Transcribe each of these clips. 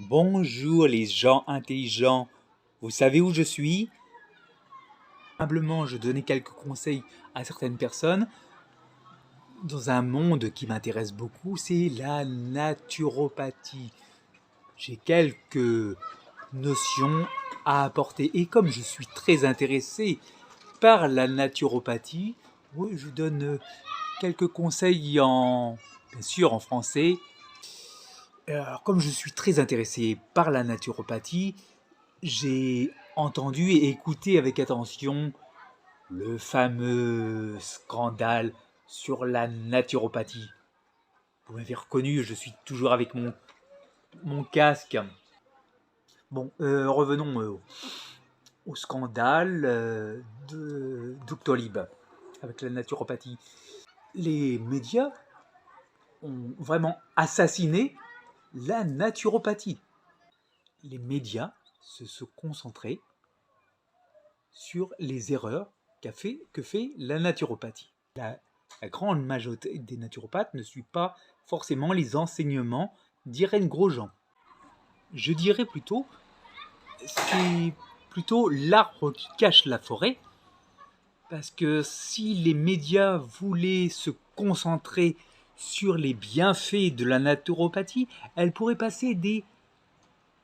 Bonjour les gens intelligents, vous savez où je suis? Humblement, je donnais quelques conseils à certaines personnes dans un monde qui m'intéresse beaucoup, c'est la naturopathie. J'ai quelques notions à apporter et comme je suis très intéressé par la naturopathie, oui, je donne quelques conseils bien sûr en français. Alors, comme je suis très intéressé par la naturopathie, j'ai entendu et écouté avec attention le fameux scandale sur la naturopathie. Vous m'avez reconnu, je suis toujours avec mon casque. Bon, revenons au scandale de Doctolib avec la naturopathie. Les médias ont vraiment assassiné la naturopathie. Les médias se sont concentrés sur les erreurs que fait la naturopathie. La grande majorité des naturopathes ne suit pas forcément les enseignements d'Irène Grosjean. Je dirais plutôt, c'est plutôt l'arbre qui cache la forêt, parce que si les médias voulaient se concentrer sur les bienfaits de la naturopathie, elles pourraient passer des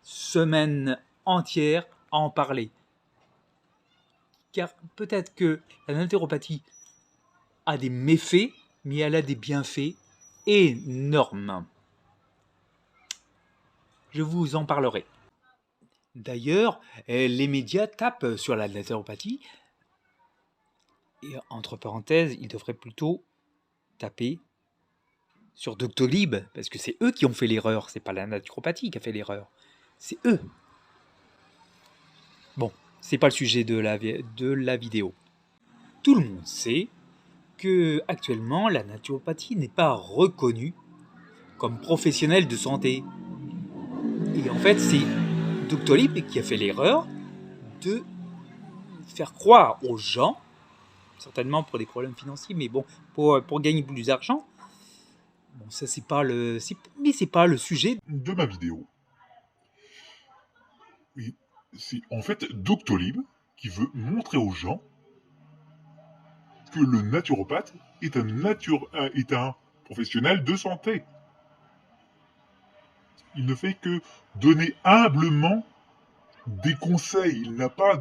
semaines entières à en parler. Car peut-être que la naturopathie a des méfaits, mais elle a des bienfaits énormes. Je vous en parlerai. D'ailleurs, les médias tapent sur la naturopathie. Et entre parenthèses, ils devraient plutôt taper sur Doctolib, parce que c'est eux qui ont fait l'erreur, c'est pas la naturopathie qui a fait l'erreur, c'est eux. Bon, c'est pas le sujet de la vidéo. Tout le monde sait que actuellement la naturopathie n'est pas reconnue comme professionnelle de santé. Et en fait, c'est Doctolib qui a fait l'erreur de faire croire aux gens, certainement pour des problèmes financiers, mais bon, pour gagner plus d'argent. Bon, ça c'est pas le sujet de ma vidéo. Oui, c'est en fait Doctolib qui veut montrer aux gens que le naturopathe est un professionnel de santé. Il ne fait que donner humblement des conseils. Il n'a pas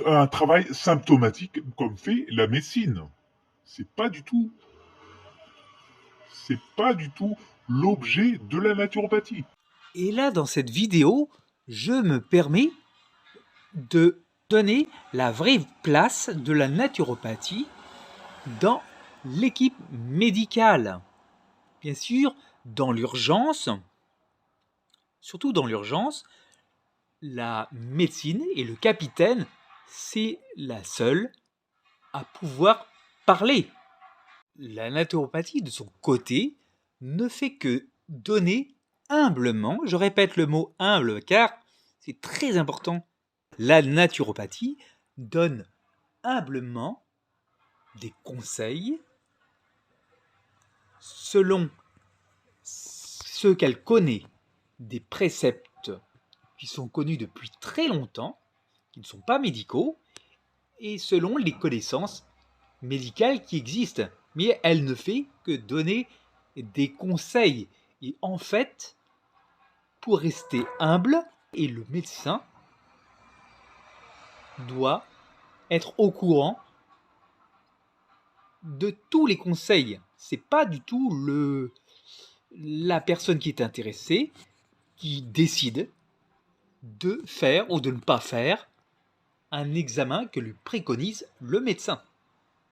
un travail symptomatique comme fait la médecine. C'est pas du tout l'objet de la naturopathie. Et là, dans cette vidéo, je me permets de donner la vraie place de la naturopathie dans l'équipe médicale. Bien sûr, dans l'urgence, surtout dans l'urgence, la médecine et le capitaine, c'est la seule à pouvoir parler. La naturopathie, de son côté, ne fait que donner humblement, je répète le mot humble car c'est très important, la naturopathie donne humblement des conseils selon ce qu'elle connaît, des préceptes qui sont connus depuis très longtemps, qui ne sont pas médicaux, et selon les connaissances médicales qui existent. Mais elle ne fait que donner des conseils. Et en fait, pour rester humble, et le médecin doit être au courant de tous les conseils. C'est pas du tout la personne qui est intéressée qui décide de faire ou de ne pas faire un examen que lui préconise le médecin.